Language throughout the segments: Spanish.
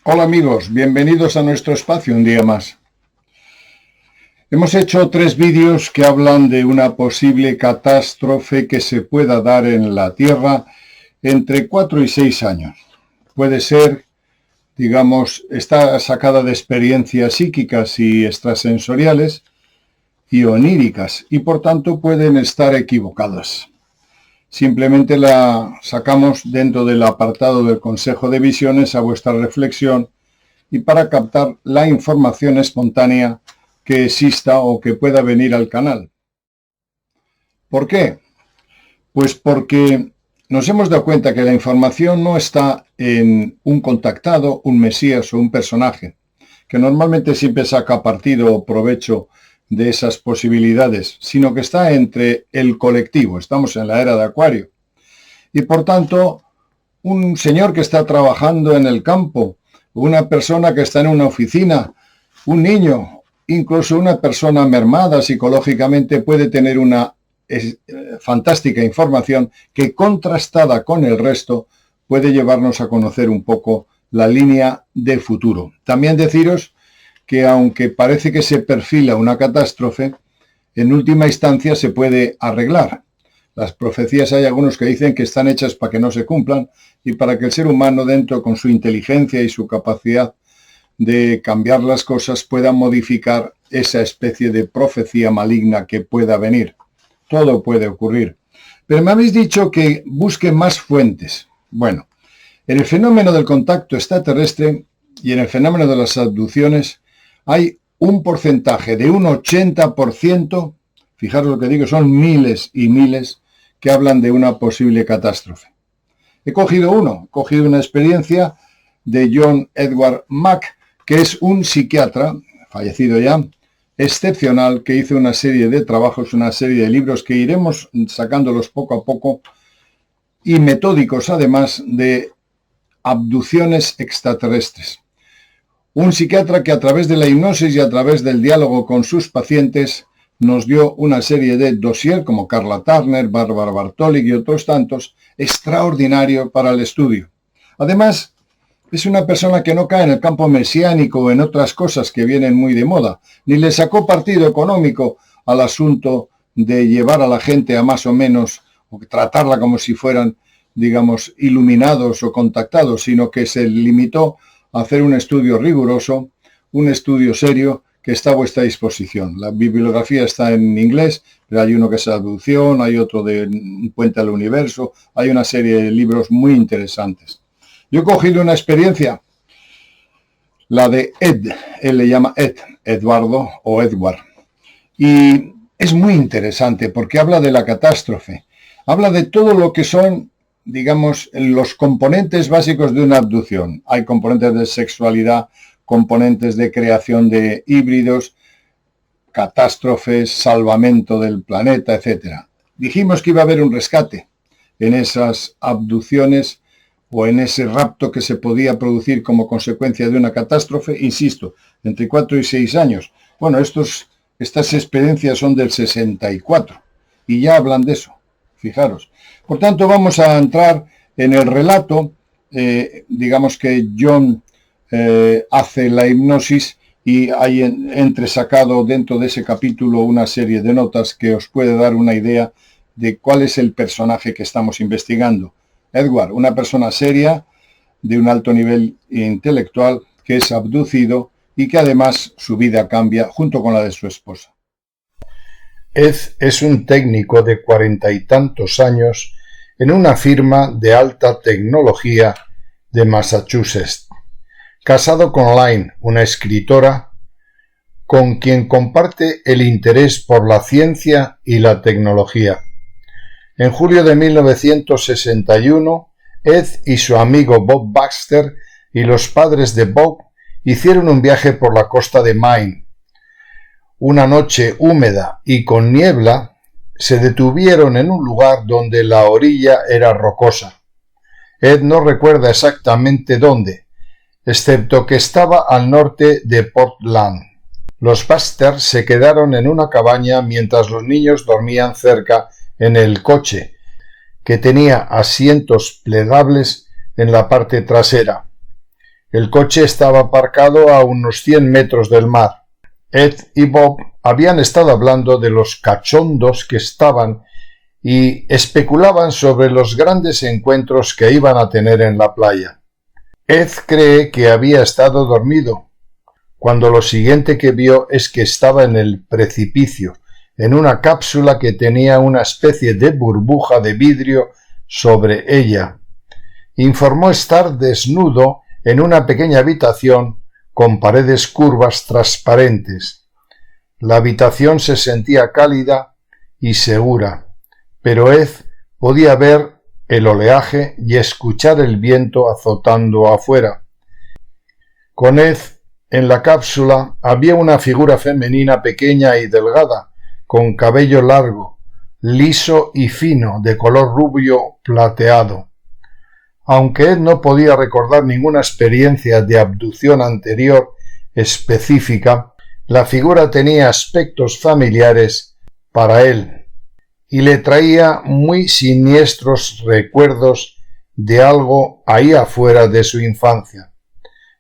Hola amigos, bienvenidos a nuestro espacio un día más. Hemos hecho 3 vídeos que hablan de una posible catástrofe que se pueda dar en la Tierra entre 4 y 6 años. Puede ser, está sacada de experiencias psíquicas y extrasensoriales y oníricas y por tanto pueden estar equivocadas. Simplemente la sacamos dentro del apartado del Consejo de Visiones a vuestra reflexión y para captar la información espontánea que exista o que pueda venir al canal. ¿Por qué? Pues porque nos hemos dado cuenta que la información no está en un contactado, un mesías o un personaje, que normalmente siempre saca partido o provecho de esas posibilidades, sino que está entre el colectivo. Estamos en la era de Acuario. Y por tanto, un señor que está trabajando en el campo, una persona que está en una oficina, un niño, incluso una persona mermada psicológicamente puede tener una fantástica información que, contrastada con el resto, puede llevarnos a conocer un poco la línea de futuro. También deciros que aunque parece que se perfila una catástrofe, en última instancia se puede arreglar. Las profecías hay algunos que dicen que están hechas para que no se cumplan y para que el ser humano, dentro con su inteligencia y su capacidad de cambiar las cosas, pueda modificar esa especie de profecía maligna que pueda venir. Todo puede ocurrir. Pero me habéis dicho que busque más fuentes. Bueno, en el fenómeno del contacto extraterrestre y en el fenómeno de las abducciones hay un porcentaje de un 80%, fijaros lo que digo, son miles y miles, que hablan de una posible catástrofe. He cogido una experiencia de John Edward Mack, que es un psiquiatra, fallecido ya, excepcional, que hizo una serie de trabajos, una serie de libros que iremos sacándolos poco a poco, y metódicos además, de abducciones extraterrestres. Un psiquiatra que a través de la hipnosis y a través del diálogo con sus pacientes nos dio una serie de dossier como Carla Turner, Bárbara Bartoli y otros tantos, extraordinario para el estudio. Además, es una persona que no cae en el campo mesiánico o en otras cosas que vienen muy de moda, ni le sacó partido económico al asunto de llevar a la gente a más o menos, o tratarla como si fueran, digamos, iluminados o contactados, sino que se limitó a hacer un estudio riguroso, un estudio serio, que está a vuestra disposición. La bibliografía está en inglés, pero hay uno que es abducción, hay otro de Un puente al universo, hay una serie de libros muy interesantes. Yo he cogido una experiencia, la de Ed, él le llama Ed, Eduardo o Edward, y es muy interesante porque habla de la catástrofe, habla de todo lo que son, digamos, los componentes básicos de una abducción. Hay componentes de sexualidad, componentes de creación de híbridos, catástrofes, salvamento del planeta, etc. Dijimos que iba a haber un rescate en esas abducciones o en ese rapto que se podía producir como consecuencia de una catástrofe, insisto, entre 4 y 6 años. Bueno, estas experiencias son del 64 y ya hablan de eso, fijaros. Por tanto, vamos a entrar en el relato, digamos que John hace la hipnosis y hay entresacado dentro de ese capítulo una serie de notas que os puede dar una idea de cuál es el personaje que estamos investigando. Edward, una persona seria, de un alto nivel intelectual, que es abducido y que además su vida cambia junto con la de su esposa. Ed es un técnico de 40 y tantos años en una firma de alta tecnología de Massachusetts, casado con Lynn, una escritora con quien comparte el interés por la ciencia y la tecnología. En julio de 1961, Ed y su amigo Bob Baxter y los padres de Bob hicieron un viaje por la costa de Maine. Una noche húmeda y con niebla, se detuvieron en un lugar donde la orilla era rocosa. Ed no recuerda exactamente dónde, excepto que estaba al norte de Portland. Los Baxter se quedaron en una cabaña mientras los niños dormían cerca en el coche, que tenía asientos plegables en la parte trasera. El coche estaba aparcado a unos 100 metros del mar. Ed y Bob habían estado hablando de los cachondos que estaban y especulaban sobre los grandes encuentros que iban a tener en la playa. Ed cree que había estado dormido, cuando lo siguiente que vio es que estaba en el precipicio, en una cápsula que tenía una especie de burbuja de vidrio sobre ella. Informó estar desnudo en una pequeña habitación con paredes curvas transparentes. La habitación se sentía cálida y segura, pero Ed podía ver el oleaje y escuchar el viento azotando afuera. Con Ed en la cápsula había una figura femenina pequeña y delgada, con cabello largo, liso y fino, de color rubio plateado. Aunque Ed no podía recordar ninguna experiencia de abducción anterior específica, la figura tenía aspectos familiares para él y le traía muy siniestros recuerdos de algo ahí afuera de su infancia.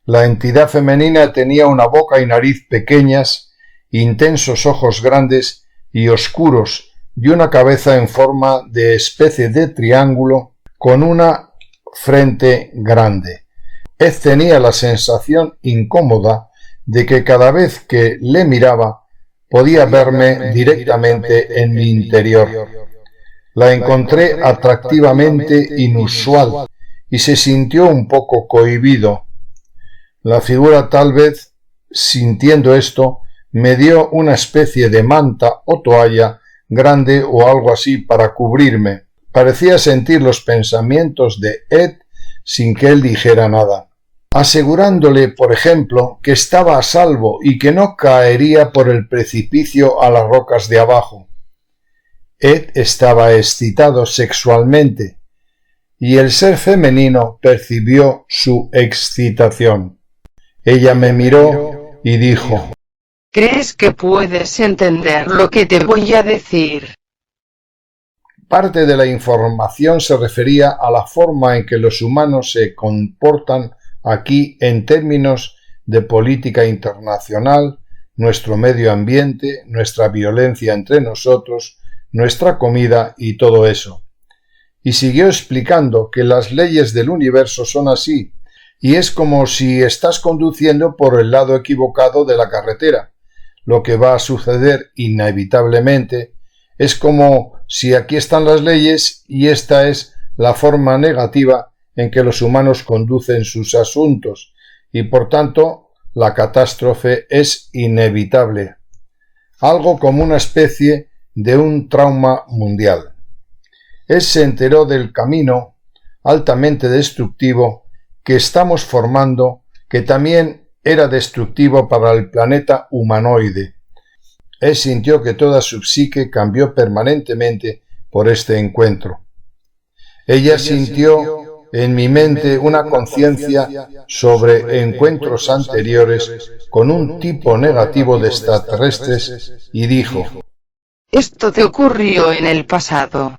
La entidad femenina tenía una boca y nariz pequeñas, intensos ojos grandes y oscuros y una cabeza en forma de especie de triángulo con una frente grande. Ed tenía la sensación incómoda de que cada vez que le miraba podía verme directamente en mi interior. La encontré atractivamente inusual y se sintió un poco cohibido. La figura, tal vez sintiendo esto, me dio una especie de manta o toalla grande o algo así para cubrirme. Parecía sentir los pensamientos de Ed sin que él dijera nada, asegurándole, por ejemplo, que estaba a salvo y que no caería por el precipicio a las rocas de abajo. Ed estaba excitado sexualmente y el ser femenino percibió su excitación. Ella me miró y dijo: ¿Crees que puedes entender lo que te voy a decir? Parte de la información se refería a la forma en que los humanos se comportan aquí en términos de política internacional, nuestro medio ambiente, nuestra violencia entre nosotros, nuestra comida y todo eso. Y siguió explicando que las leyes del universo son así, y es como si estás conduciendo por el lado equivocado de la carretera. Lo que va a suceder inevitablemente es como si aquí están las leyes y esta es la forma negativa en que los humanos conducen sus asuntos, y por tanto la catástrofe es inevitable. Algo como una especie de un trauma mundial. Él se enteró del camino altamente destructivo que estamos formando, que también era destructivo para el planeta humanoide. Él sintió que toda su psique cambió permanentemente por este encuentro. Ella sintió en mi mente una conciencia sobre encuentros anteriores con un tipo negativo de extraterrestres y dijo: Esto te ocurrió en el pasado.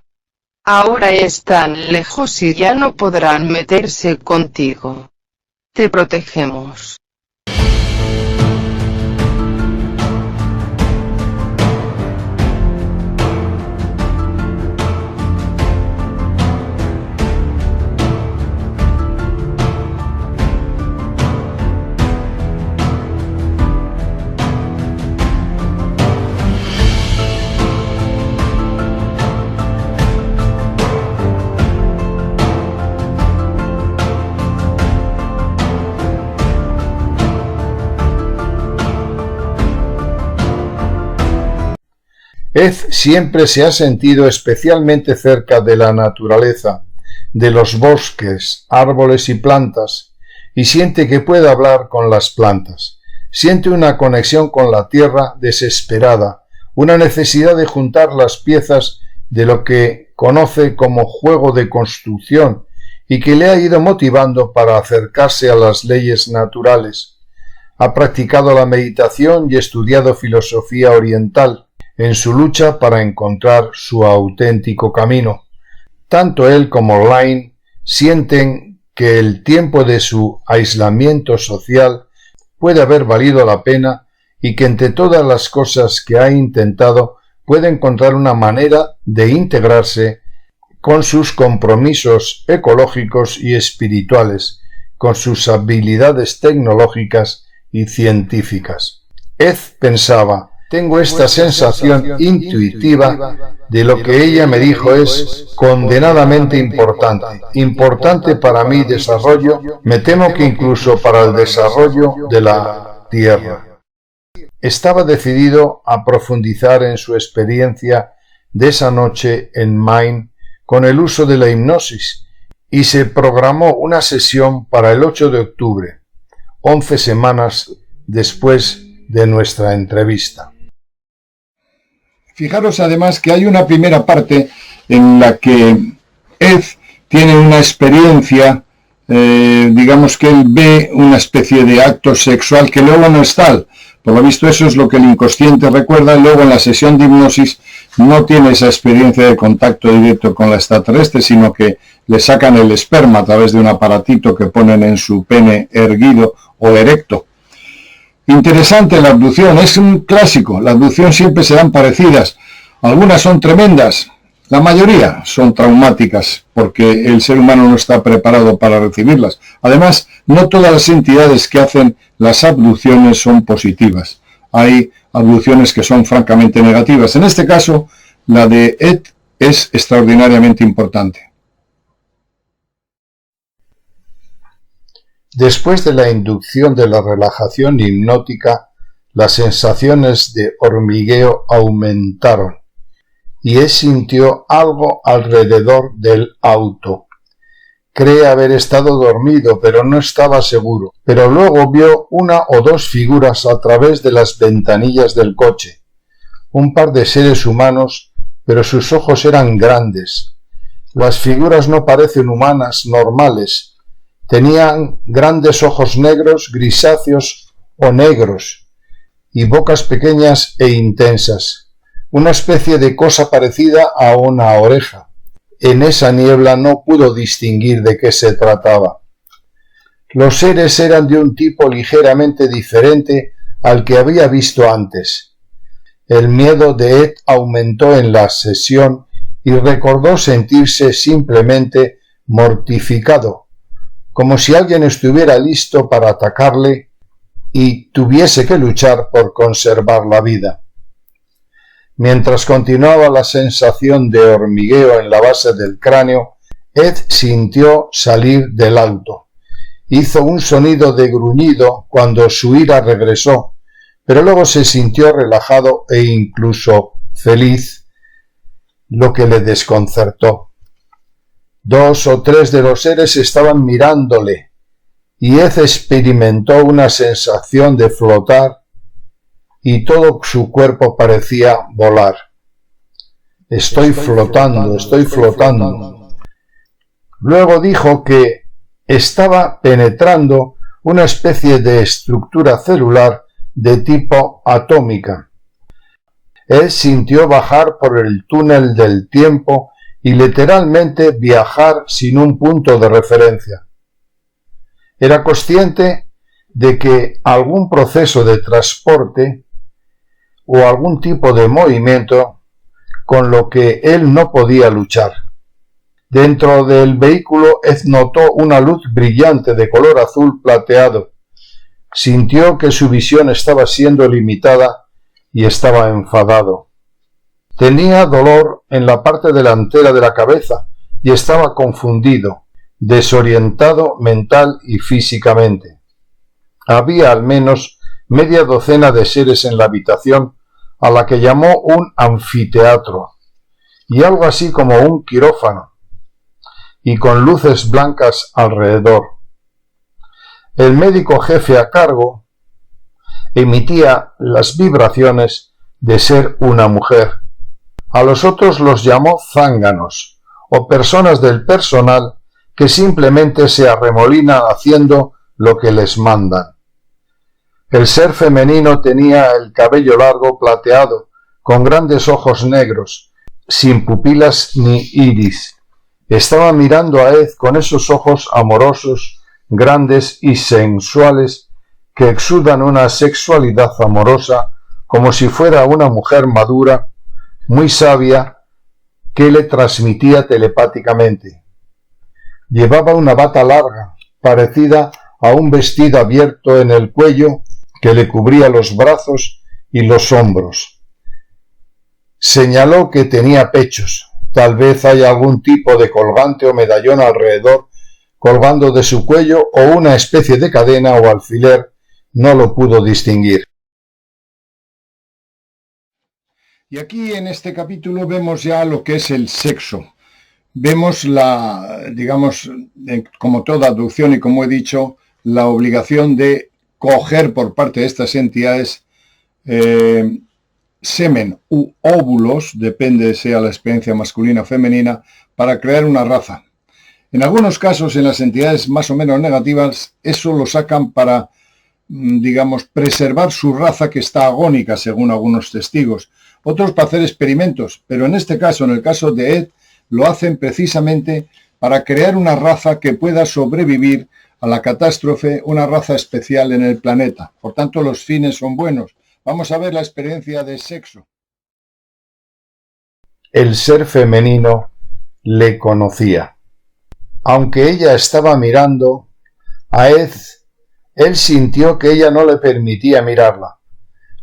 Ahora están lejos y ya no podrán meterse contigo. Te protegemos. Ed siempre se ha sentido especialmente cerca de la naturaleza, de los bosques, árboles y plantas, y siente que puede hablar con las plantas. Siente una conexión con la tierra desesperada, una necesidad de juntar las piezas de lo que conoce como juego de construcción y que le ha ido motivando para acercarse a las leyes naturales. Ha practicado la meditación y estudiado filosofía oriental en su lucha para encontrar su auténtico camino. Tanto él como Line sienten que el tiempo de su aislamiento social puede haber valido la pena y que entre todas las cosas que ha intentado puede encontrar una manera de integrarse con sus compromisos ecológicos y espirituales, con sus habilidades tecnológicas y científicas. Ed pensaba: tengo esta sensación intuitiva de lo que ella me dijo es condenadamente importante para mi desarrollo, me temo que incluso para el desarrollo de la Tierra. Estaba decidido a profundizar en su experiencia de esa noche en Maine con el uso de la hipnosis y se programó una sesión para el 8 de octubre, 11 semanas después de nuestra entrevista. Fijaros además que hay una primera parte en la que Ed tiene una experiencia, digamos que él ve una especie de acto sexual que luego no es tal. Por lo visto eso es lo que el inconsciente recuerda, y luego en la sesión de hipnosis no tiene esa experiencia de contacto directo con la extraterrestre, sino que le sacan el esperma a través de un aparatito que ponen en su pene erguido o erecto. Interesante la abducción, es un clásico, la abducción siempre serán parecidas, algunas son tremendas, la mayoría son traumáticas porque el ser humano no está preparado para recibirlas. Además, no todas las entidades que hacen las abducciones son positivas, hay abducciones que son francamente negativas. En este caso, la de Ed es extraordinariamente importante. Después de la inducción de la relajación hipnótica, las sensaciones de hormigueo aumentaron y él sintió algo alrededor del auto. Cree haber estado dormido, pero no estaba seguro. Pero luego vio una o dos figuras a través de las ventanillas del coche. Un par de seres humanos, pero sus ojos eran grandes. Las figuras no parecen humanas normales. Tenían grandes ojos negros, grisáceos o negros, y bocas pequeñas e intensas, una especie de cosa parecida a una oreja. En esa niebla no pudo distinguir de qué se trataba. Los seres eran de un tipo ligeramente diferente al que había visto antes. El miedo de Ed aumentó en la sesión y recordó sentirse simplemente mortificado, como si alguien estuviera listo para atacarle y tuviese que luchar por conservar la vida. Mientras continuaba la sensación de hormigueo en la base del cráneo, Ed sintió salir del auto. Hizo un sonido de gruñido cuando su ira regresó, pero luego se sintió relajado e incluso feliz, lo que le desconcertó. 2 o 3 de los seres estaban mirándole, y Ed experimentó una sensación de flotar, y todo su cuerpo parecía volar. Estoy flotando. Luego dijo que estaba penetrando una especie de estructura celular de tipo atómica. Él sintió bajar por el túnel del tiempo y literalmente viajar sin un punto de referencia. Era consciente de que algún proceso de transporte o algún tipo de movimiento con lo que él no podía luchar. Dentro del vehículo Ed notó una luz brillante de color azul plateado. Sintió que su visión estaba siendo limitada y estaba enfadado. Tenía dolor en la parte delantera de la cabeza y estaba confundido, desorientado mental y físicamente. Había al menos media docena de seres en la habitación, a la que llamó un anfiteatro, y algo así como un quirófano, y con luces blancas alrededor. El médico jefe a cargo emitía las vibraciones de ser una mujer. A los otros los llamó zánganos, o personas del personal que simplemente se arremolinan haciendo lo que les mandan. El ser femenino tenía el cabello largo plateado, con grandes ojos negros, sin pupilas ni iris. Estaba mirando a Ed con esos ojos amorosos, grandes y sensuales que exudan una sexualidad amorosa como si fuera una mujer madura, muy sabia, que le transmitía telepáticamente. Llevaba una bata larga, parecida a un vestido abierto en el cuello que le cubría los brazos y los hombros. Señaló que tenía pechos. Tal vez haya algún tipo de colgante o medallón alrededor, colgando de su cuello, o una especie de cadena o alfiler, no lo pudo distinguir. Y aquí en este capítulo vemos ya lo que es el sexo. Vemos digamos, como toda aducción y como he dicho, la obligación de coger por parte de estas entidades semen u óvulos, depende de sea la experiencia masculina o femenina, para crear una raza. En algunos casos, en las entidades más o menos negativas, eso lo sacan para, digamos, preservar su raza que está agónica, según algunos testigos. Otros para hacer experimentos, pero en este caso, en el caso de Ed, lo hacen precisamente para crear una raza que pueda sobrevivir a la catástrofe, una raza especial en el planeta. Por tanto, los fines son buenos. Vamos a ver la experiencia de sexo. El ser femenino le conocía. Aunque ella estaba mirando a Ed, él sintió que ella no le permitía mirarla.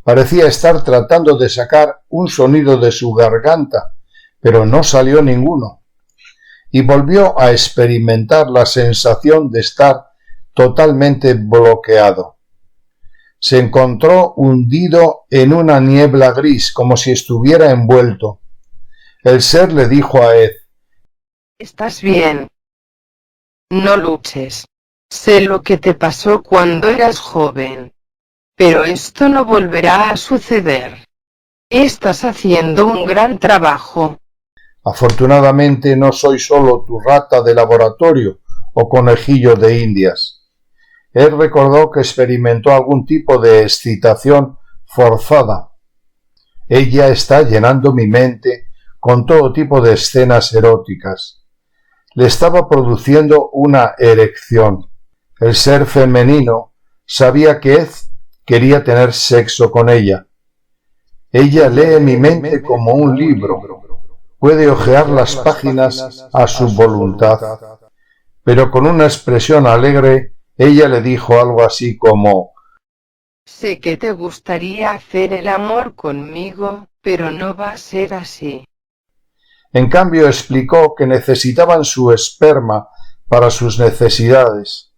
Parecía estar tratando de sacar un sonido de su garganta, pero no salió ninguno. Y volvió a experimentar la sensación de estar totalmente bloqueado. Se encontró hundido en una niebla gris, como si estuviera envuelto. El ser le dijo a Ed: ¿Estás bien? No luches. Sé lo que te pasó cuando eras joven. Pero esto no volverá a suceder. Estás haciendo un gran trabajo. Afortunadamente no soy solo tu rata de laboratorio o conejillo de Indias. Él recordó que experimentó algún tipo de excitación forzada. Ella está llenando mi mente con todo tipo de escenas eróticas. Le estaba produciendo una erección. El ser femenino sabía que Ed quería tener sexo con ella. Ella lee mi mente como un libro. Puede hojear las páginas a su voluntad. Pero con una expresión alegre, ella le dijo algo así como: Sé que te gustaría hacer el amor conmigo, pero no va a ser así. En cambio, explicó que necesitaban su esperma para sus necesidades,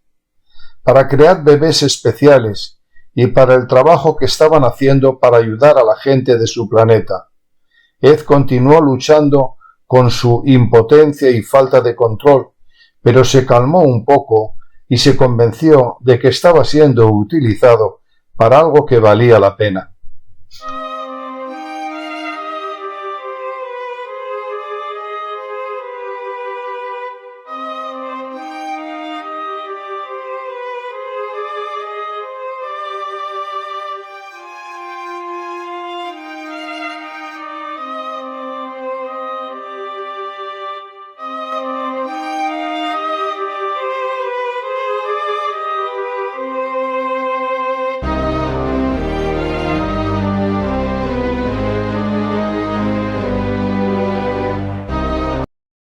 para crear bebés especiales y para el trabajo que estaban haciendo para ayudar a la gente de su planeta. Ed continuó luchando con su impotencia y falta de control, pero se calmó un poco y se convenció de que estaba siendo utilizado para algo que valía la pena.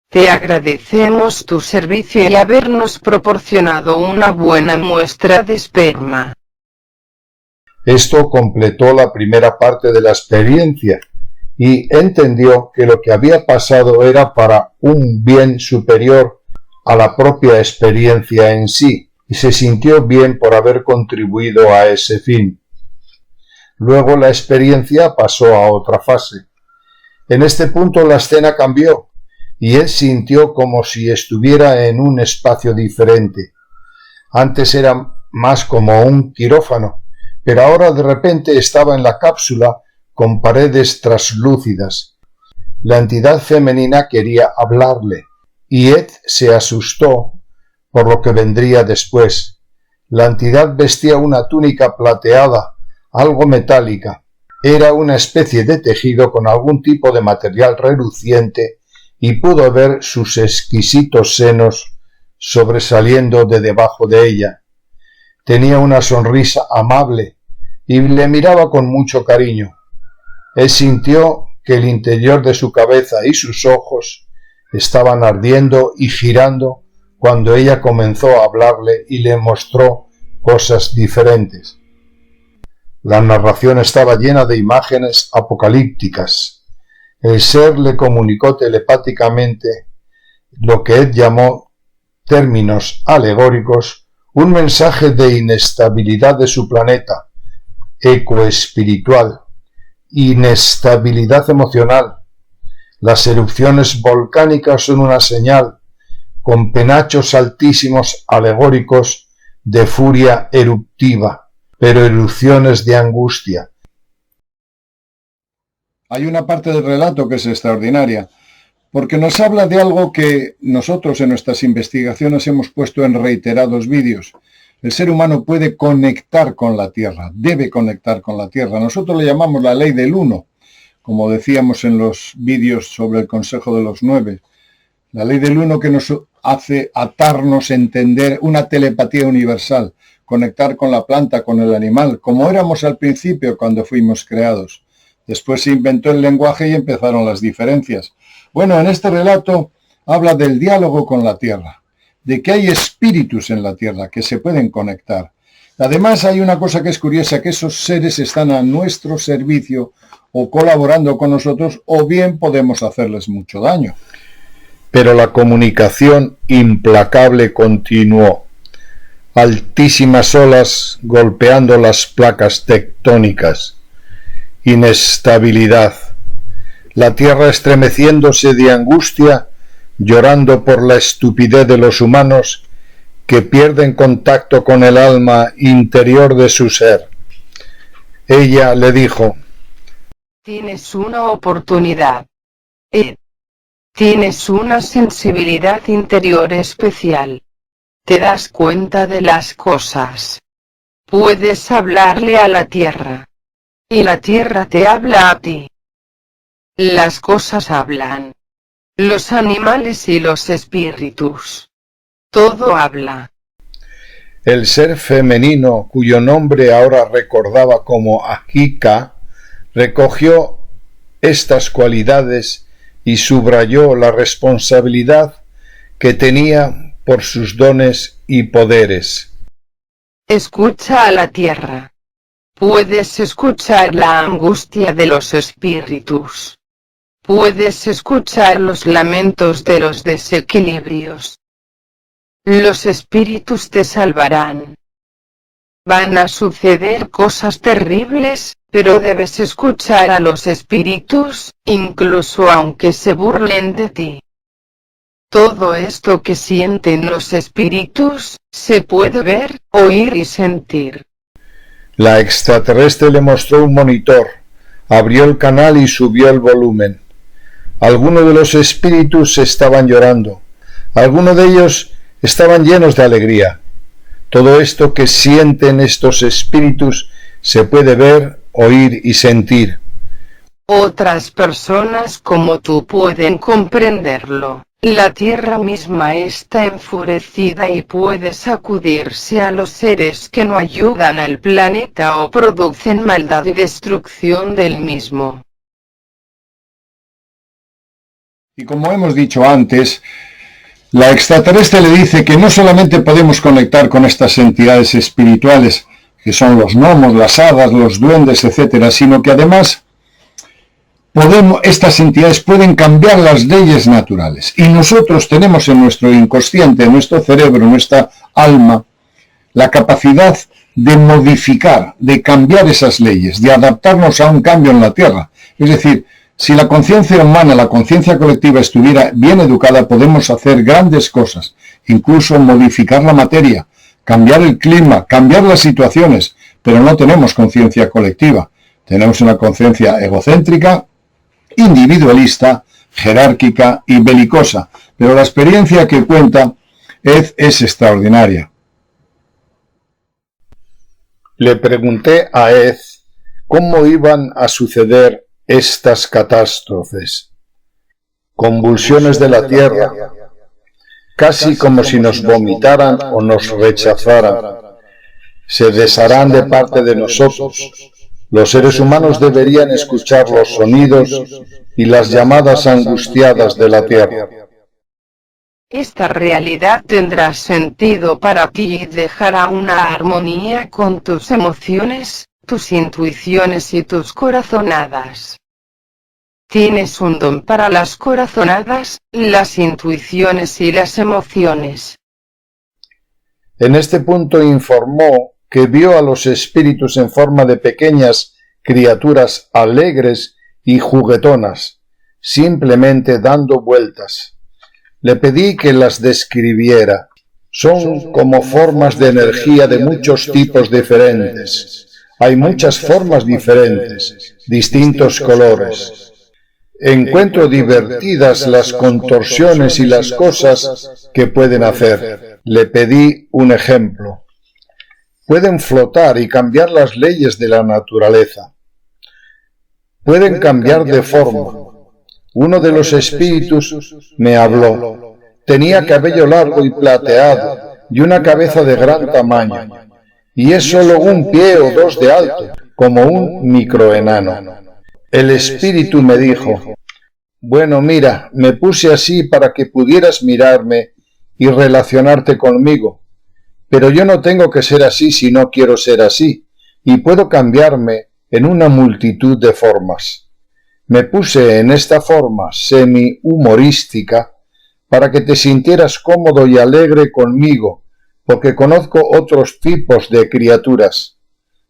Te agradecemos tu servicio y habernos proporcionado una buena muestra de esperma. Esto completó la primera parte de la experiencia y entendió que lo que había pasado era para un bien superior a la propia experiencia en sí, y se sintió bien por haber contribuido a ese fin. Luego la experiencia pasó a otra fase. En este punto la escena cambió, y él sintió como si estuviera en un espacio diferente. Antes era más como un quirófano, pero ahora de repente estaba en la cápsula con paredes traslúcidas. La entidad femenina quería hablarle, y Ed se asustó por lo que vendría después. La entidad vestía una túnica plateada, algo metálica. Era una especie de tejido con algún tipo de material reluciente y pudo ver sus exquisitos senos sobresaliendo de debajo de ella. Tenía una sonrisa amable y le miraba con mucho cariño. Él sintió que el interior de su cabeza y sus ojos estaban ardiendo y girando cuando ella comenzó a hablarle y le mostró cosas diferentes. La narración estaba llena de imágenes apocalípticas. El ser le comunicó telepáticamente lo que él llamó términos alegóricos, un mensaje de inestabilidad de su planeta, ecoespiritual, inestabilidad emocional. Las erupciones volcánicas son una señal, con penachos altísimos alegóricos de furia eruptiva, pero erupciones de angustia. Hay una parte del relato que es extraordinaria, porque nos habla de algo que nosotros en nuestras investigaciones hemos puesto en reiterados vídeos. El ser humano puede conectar con la Tierra, debe conectar con la Tierra. Nosotros le llamamos la ley del uno, como decíamos en los vídeos sobre el Consejo de los 9. La ley del uno que nos hace atarnos, entender una telepatía universal, conectar con la planta, con el animal, como éramos al principio cuando fuimos creados. Después se inventó el lenguaje y empezaron las diferencias. Bueno, en este relato habla del diálogo con la Tierra, de que hay espíritus en la Tierra que se pueden conectar. Además hay una cosa que es curiosa, que esos seres están a nuestro servicio o colaborando con nosotros, o bien podemos hacerles mucho daño. Pero la comunicación implacable continuó. Altísimas olas golpeando las placas tectónicas. Inestabilidad. La tierra estremeciéndose de angustia, llorando por la estupidez de los humanos que pierden contacto con el alma interior de su ser. Ella le dijo: Tienes una oportunidad. Tienes una sensibilidad interior especial. Te das cuenta de las cosas. Puedes hablarle a la tierra. Y la tierra te habla a ti. Las cosas hablan. Los animales y los espíritus. Todo habla. El ser femenino, cuyo nombre ahora recordaba como Ajika, recogió estas cualidades y subrayó la responsabilidad que tenía por sus dones y poderes. Escucha a la tierra. Puedes escuchar la angustia de los espíritus. Puedes escuchar los lamentos de los desequilibrios. Los espíritus te salvarán. Van a suceder cosas terribles, pero debes escuchar a los espíritus, incluso aunque se burlen de ti. Todo esto que sienten los espíritus, se puede ver, oír y sentir. La extraterrestre le mostró un monitor, abrió el canal y subió el volumen. Algunos de los espíritus estaban llorando, algunos de ellos estaban llenos de alegría. Todo esto que sienten estos espíritus se puede ver, oír y sentir. Otras personas como tú pueden comprenderlo. La Tierra misma está enfurecida y puede sacudirse a los seres que no ayudan al planeta o producen maldad y destrucción del mismo. Y como hemos dicho antes, la extraterrestre le dice que no solamente podemos conectar con estas entidades espirituales, que son los gnomos, las hadas, los duendes, etcétera, sino que además estas entidades pueden cambiar las leyes naturales. Y nosotros tenemos en nuestro inconsciente, en nuestro cerebro, en nuestra alma, la capacidad de modificar, de cambiar esas leyes, de adaptarnos a un cambio en la Tierra. Es decir, si la conciencia humana, la conciencia colectiva estuviera bien educada, podemos hacer grandes cosas, incluso modificar la materia, cambiar el clima, cambiar las situaciones, pero no tenemos conciencia colectiva. Tenemos una conciencia egocéntrica, individualista, jerárquica y belicosa, pero la experiencia que cuenta es extraordinaria. Le pregunté a Ed cómo iban a suceder estas catástrofes. convulsiones de la tierra, casi como si nos vomitaran o nos rechazaran. Se desharán de parte de nosotros. Los seres humanos deberían escuchar los sonidos y las llamadas angustiadas de la tierra. Esta realidad tendrá sentido para ti y dejará una armonía con tus emociones, tus intuiciones y tus corazonadas. Tienes un don para las corazonadas, las intuiciones y las emociones. En este punto informó que vio a los espíritus en forma de pequeñas criaturas alegres y juguetonas, simplemente dando vueltas. Le pedí que las describiera. Son como formas de energía de muchos tipos diferentes. Hay muchas formas diferentes, distintos colores. Encuentro divertidas las contorsiones y las cosas que pueden hacer. Le pedí un ejemplo. Pueden flotar y cambiar las leyes de la naturaleza. Pueden cambiar de forma. Uno de los espíritus me habló. Tenía cabello largo y plateado y una cabeza de gran tamaño. Y es solo un pie o dos de alto, como un microenano. El espíritu me dijo: bueno, mira, me puse así para que pudieras mirarme y relacionarte conmigo. Pero yo no tengo que ser así si no quiero ser así, y puedo cambiarme en una multitud de formas. Me puse en esta forma semi-humorística para que te sintieras cómodo y alegre conmigo, porque conozco otros tipos de criaturas.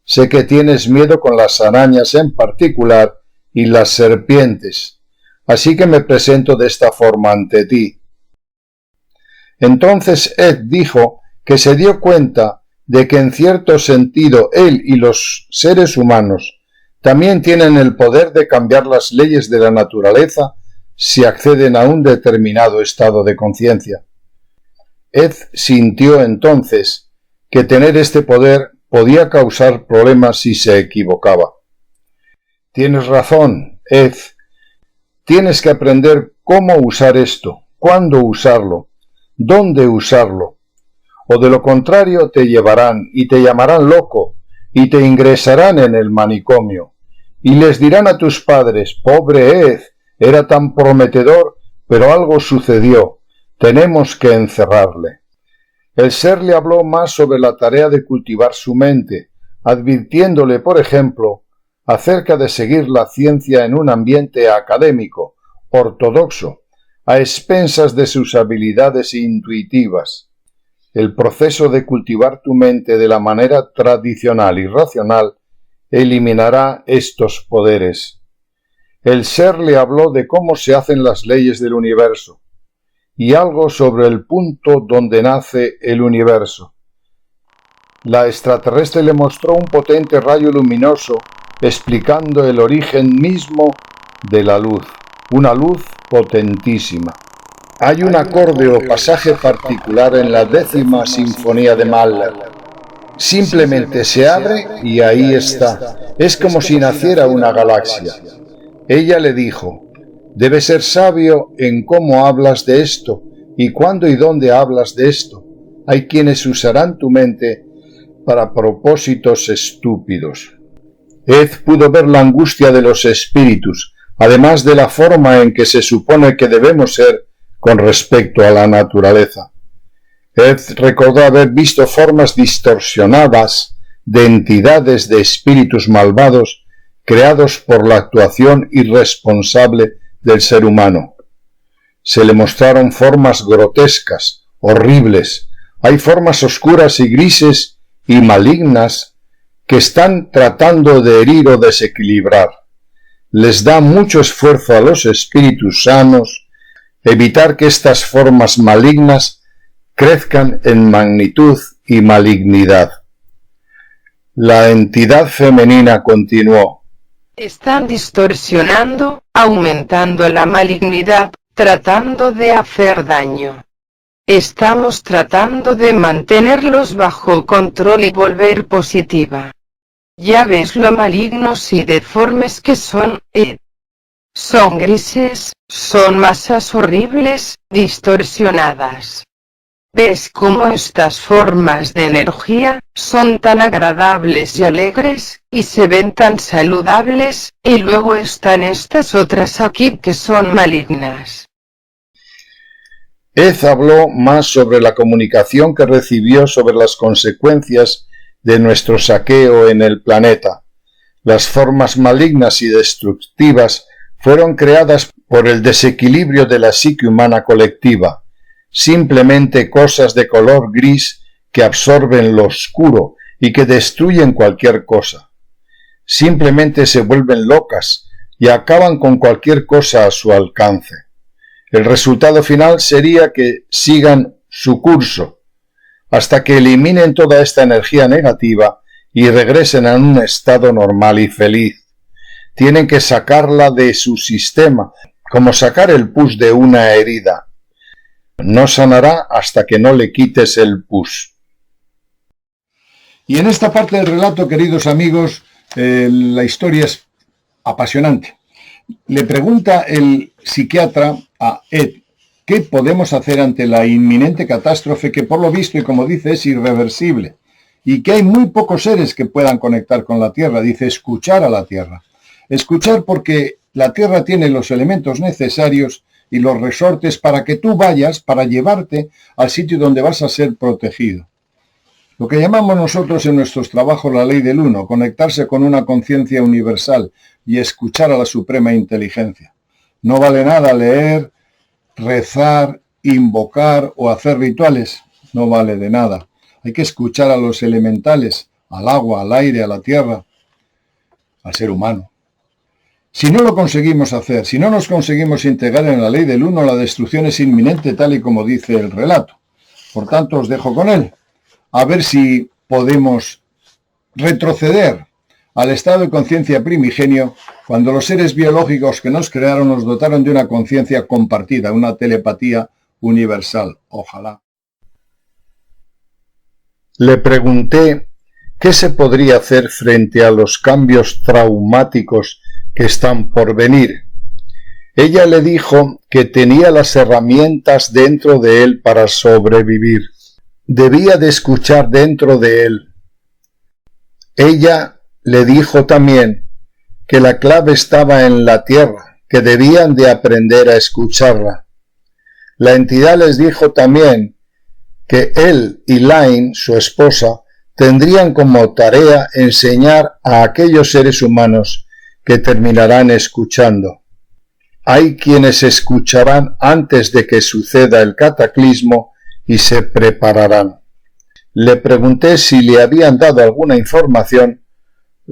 Sé que tienes miedo con las arañas en particular y las serpientes, así que me presento de esta forma ante ti. Entonces Ed dijo que se dio cuenta de que en cierto sentido él y los seres humanos también tienen el poder de cambiar las leyes de la naturaleza si acceden a un determinado estado de conciencia. Ed sintió entonces que tener este poder podía causar problemas si se equivocaba. Tienes razón, Ed. Tienes que aprender cómo usar esto, cuándo usarlo, dónde usarlo. O de lo contrario te llevarán y te llamarán loco y te ingresarán en el manicomio. Y les dirán a tus padres: pobre Ed, era tan prometedor, pero algo sucedió. Tenemos que encerrarle. El ser le habló más sobre la tarea de cultivar su mente, advirtiéndole, por ejemplo, acerca de seguir la ciencia en un ambiente académico, ortodoxo, a expensas de sus habilidades intuitivas. El proceso de cultivar tu mente de la manera tradicional y racional eliminará estos poderes. El ser le habló de cómo se hacen las leyes del universo y algo sobre el punto donde nace el universo. La extraterrestre le mostró un potente rayo luminoso explicando el origen mismo de la luz, una luz potentísima. Hay un acorde o pasaje particular en la 10ª Sinfonía de Mahler. Simplemente se abre y ahí está. Es como si naciera una galaxia. Ella le dijo: debes ser sabio en cómo hablas de esto y cuándo y dónde hablas de esto. Hay quienes usarán tu mente para propósitos estúpidos. Ed pudo ver la angustia de los espíritus, además de la forma en que se supone que debemos ser con respecto a la naturaleza. Ed recordó haber visto formas distorsionadas de entidades de espíritus malvados creados por la actuación irresponsable del ser humano. Se le mostraron formas grotescas, horribles. Hay formas oscuras y grises y malignas que están tratando de herir o desequilibrar. Les da mucho esfuerzo a los espíritus sanos evitar que estas formas malignas crezcan en magnitud y malignidad. La entidad femenina continuó: están distorsionando, aumentando la malignidad, tratando de hacer daño. Estamos tratando de mantenerlos bajo control y volver positiva. Ya ves lo malignos y deformes que son, Ed. Son grises, son masas horribles, distorsionadas. ¿Ves cómo estas formas de energía son tan agradables y alegres, y se ven tan saludables, y luego están estas otras aquí que son malignas? Ed habló más sobre la comunicación que recibió sobre las consecuencias de nuestro saqueo en el planeta. Las formas malignas y destructivas fueron creadas por el desequilibrio de la psique humana colectiva, simplemente cosas de color gris que absorben lo oscuro y que destruyen cualquier cosa. Simplemente se vuelven locas y acaban con cualquier cosa a su alcance. El resultado final sería que sigan su curso, hasta que eliminen toda esta energía negativa y regresen a un estado normal y feliz. Tienen que sacarla de su sistema, como sacar el pus de una herida. No sanará hasta que no le quites el pus. Y en esta parte del relato, queridos amigos, la historia es apasionante. Le pregunta el psiquiatra a Ed, ¿qué podemos hacer ante la inminente catástrofe que por lo visto y como dice es irreversible? Y que hay muy pocos seres que puedan conectar con la Tierra. Dice, escuchar a la Tierra. Escuchar porque la Tierra tiene los elementos necesarios y los resortes para que tú vayas, para llevarte al sitio donde vas a ser protegido. Lo que llamamos nosotros en nuestros trabajos la ley del uno, conectarse con una conciencia universal y escuchar a la suprema inteligencia. No vale nada leer, rezar, invocar o hacer rituales. No vale de nada. Hay que escuchar a los elementales, al agua, al aire, a la tierra, al ser humano. Si no lo conseguimos hacer, si no nos conseguimos integrar en la ley del uno, la destrucción es inminente tal y como dice el relato. Por tanto, os dejo con él. A ver si podemos retroceder al estado de conciencia primigenio cuando los seres biológicos que nos crearon nos dotaron de una conciencia compartida, una telepatía universal. Ojalá. Le pregunté qué se podría hacer frente a los cambios traumáticos que están por venir. Ella le dijo que tenía las herramientas dentro de él para sobrevivir. Debía de escuchar dentro de él. Ella le dijo también que la clave estaba en la tierra, que debían de aprender a escucharla. La entidad les dijo también que él y Lain, su esposa, tendrían como tarea enseñar a aquellos seres humanos que terminarán escuchando. Hay quienes escucharán antes de que suceda el cataclismo y se prepararán. Le pregunté si le habían dado alguna información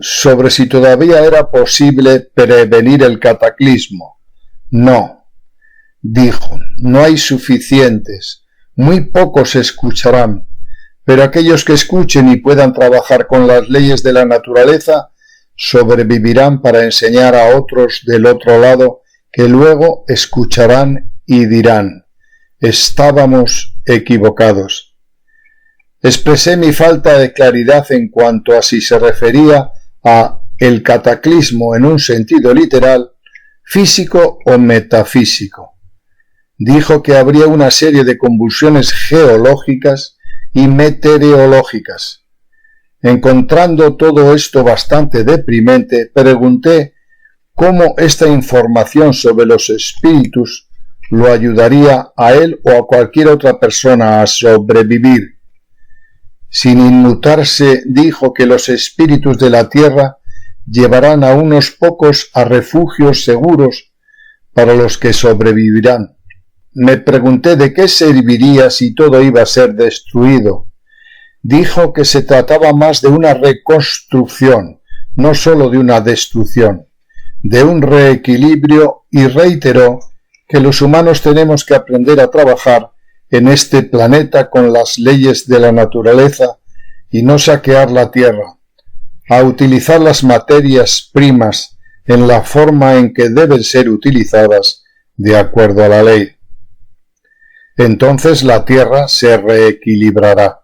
sobre si todavía era posible prevenir el cataclismo. No, dijo, no hay suficientes, muy pocos escucharán, pero aquellos que escuchen y puedan trabajar con las leyes de la naturaleza sobrevivirán para enseñar a otros del otro lado que luego escucharán y dirán, estábamos equivocados. Expresé mi falta de claridad en cuanto a si se refería a el cataclismo en un sentido literal, físico o metafísico. Dijo que habría una serie de convulsiones geológicas y meteorológicas. Encontrando todo esto bastante deprimente, pregunté cómo esta información sobre los espíritus lo ayudaría a él o a cualquier otra persona a sobrevivir. Sin inmutarse, dijo que los espíritus de la tierra llevarán a unos pocos a refugios seguros para los que sobrevivirán. Me pregunté de qué serviría si todo iba a ser destruido. Dijo que se trataba más de una reconstrucción, no sólo de una destrucción, de un reequilibrio, y reiteró que los humanos tenemos que aprender a trabajar en este planeta con las leyes de la naturaleza y no saquear la tierra, a utilizar las materias primas en la forma en que deben ser utilizadas de acuerdo a la ley. Entonces la tierra se reequilibrará.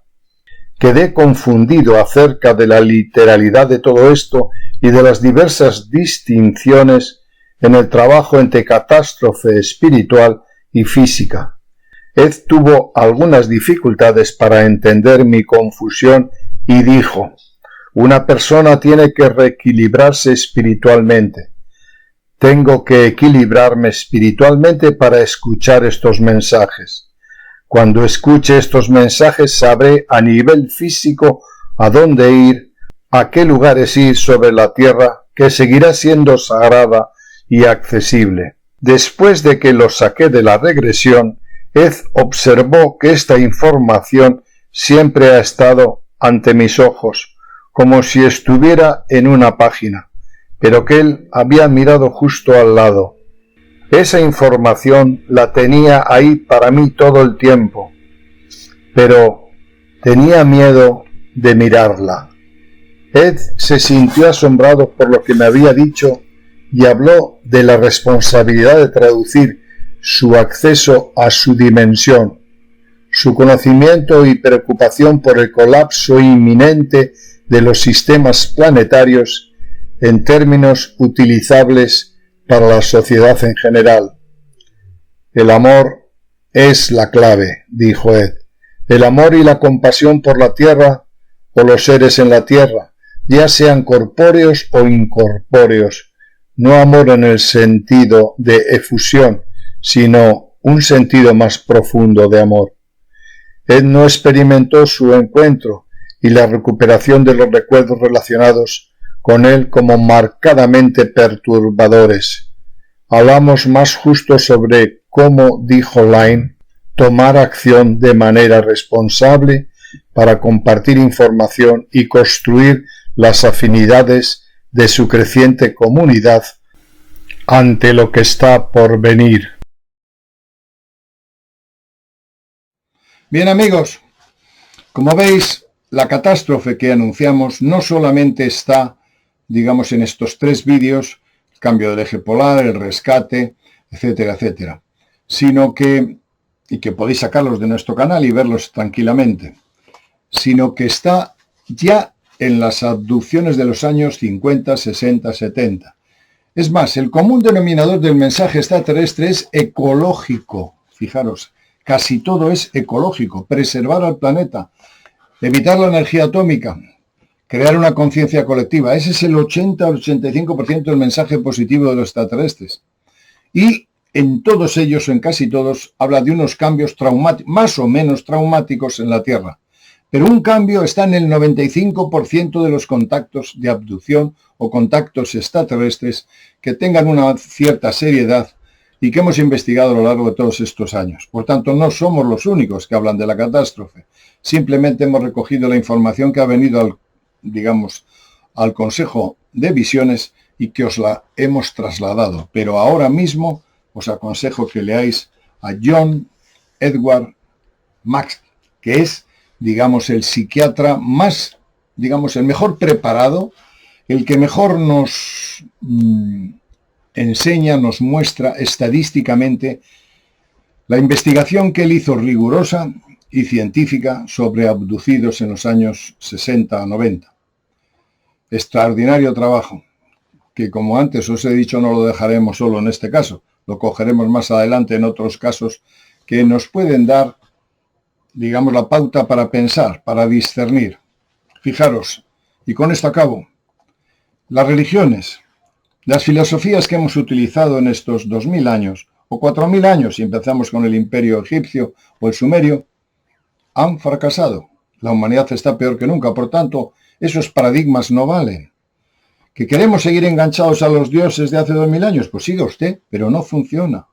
Quedé confundido acerca de la literalidad de todo esto y de las diversas distinciones en el trabajo entre catástrofe espiritual y física. Ed tuvo algunas dificultades para entender mi confusión y dijo: una persona tiene que reequilibrarse espiritualmente. Tengo que equilibrarme espiritualmente para escuchar estos mensajes. Cuando escuche estos mensajes sabré a nivel físico a dónde ir, a qué lugares ir sobre la tierra, que seguirá siendo sagrada y accesible. Después de que lo saqué de la regresión, Ed observó que esta información siempre ha estado ante mis ojos, como si estuviera en una página, pero que él había mirado justo al lado. Esa información la tenía ahí para mí todo el tiempo, pero tenía miedo de mirarla. Ed se sintió asombrado por lo que me había dicho y habló de la responsabilidad de traducir su acceso a su dimensión, su conocimiento y preocupación por el colapso inminente de los sistemas planetarios en términos utilizables para la sociedad en general. El amor es la clave, dijo Ed. El amor y la compasión por la tierra o los seres en la tierra, ya sean corpóreos o incorpóreos. No amor en el sentido de efusión, sino un sentido más profundo de amor. Ed no experimentó su encuentro y la recuperación de los recuerdos relacionados con él como marcadamente perturbadores. Hablamos más justo sobre cómo, dijo Line, tomar acción de manera responsable para compartir información y construir las afinidades de su creciente comunidad ante lo que está por venir. Bien, amigos, como veis, la catástrofe que anunciamos no solamente está, digamos, en estos 3 vídeos, el cambio del eje polar, el rescate, etcétera, etcétera, sino que, y que podéis sacarlos de nuestro canal y verlos tranquilamente, sino que está ya en las abducciones de los años 50, 60, 70. Es más, el común denominador del mensaje extraterrestre es ecológico. Fijaros, casi todo es ecológico. Preservar al planeta, evitar la energía atómica, crear una conciencia colectiva. Ese es el 80 al 85% del mensaje positivo de los extraterrestres. Y en todos ellos, o en casi todos, habla de unos cambios más o menos traumáticos en la Tierra. Pero un cambio está en el 95% de los contactos de abducción o contactos extraterrestres que tengan una cierta seriedad y que hemos investigado a lo largo de todos estos años. Por tanto, no somos los únicos que hablan de la catástrofe. Simplemente hemos recogido la información que ha venido al Consejo de Visiones y que os la hemos trasladado. Pero ahora mismo os aconsejo que leáis a John Edward Max, que es, digamos, el psiquiatra más, digamos, el mejor preparado, el que mejor nos enseña, nos muestra estadísticamente la investigación que él hizo rigurosa y científica sobre abducidos en los años 60 a 90. Extraordinario trabajo, que como antes os he dicho no lo dejaremos solo en este caso, lo cogeremos más adelante en otros casos que nos pueden dar, digamos, la pauta para pensar, para discernir. Fijaros, y con esto acabo, las religiones, las filosofías que hemos utilizado en estos 2000 años, o 4000 años, si empezamos con el imperio egipcio o el sumerio, han fracasado. La humanidad está peor que nunca, por tanto, esos paradigmas no valen. ¿Que queremos seguir enganchados a los dioses de hace 2000 años? Pues siga usted, pero no funciona.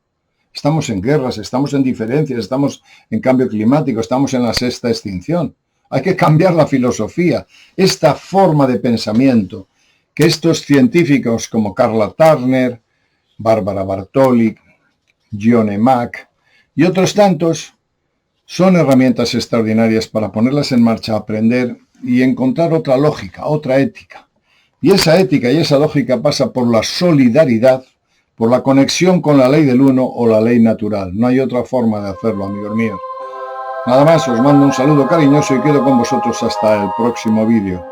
Estamos en guerras, estamos en diferencias, estamos en cambio climático, estamos en la 6ª extinción. Hay que cambiar la filosofía, esta forma de pensamiento, que estos científicos como Carla Turner, Bárbara Bartoli, John E. Mack y otros tantos son herramientas extraordinarias para ponerlas en marcha, aprender y encontrar otra lógica, otra ética. Y esa ética y esa lógica pasa por la solidaridad, por la conexión con la ley del uno o la ley natural. No hay otra forma de hacerlo, amigos míos. Nada más, os mando un saludo cariñoso y quedo con vosotros hasta el próximo vídeo.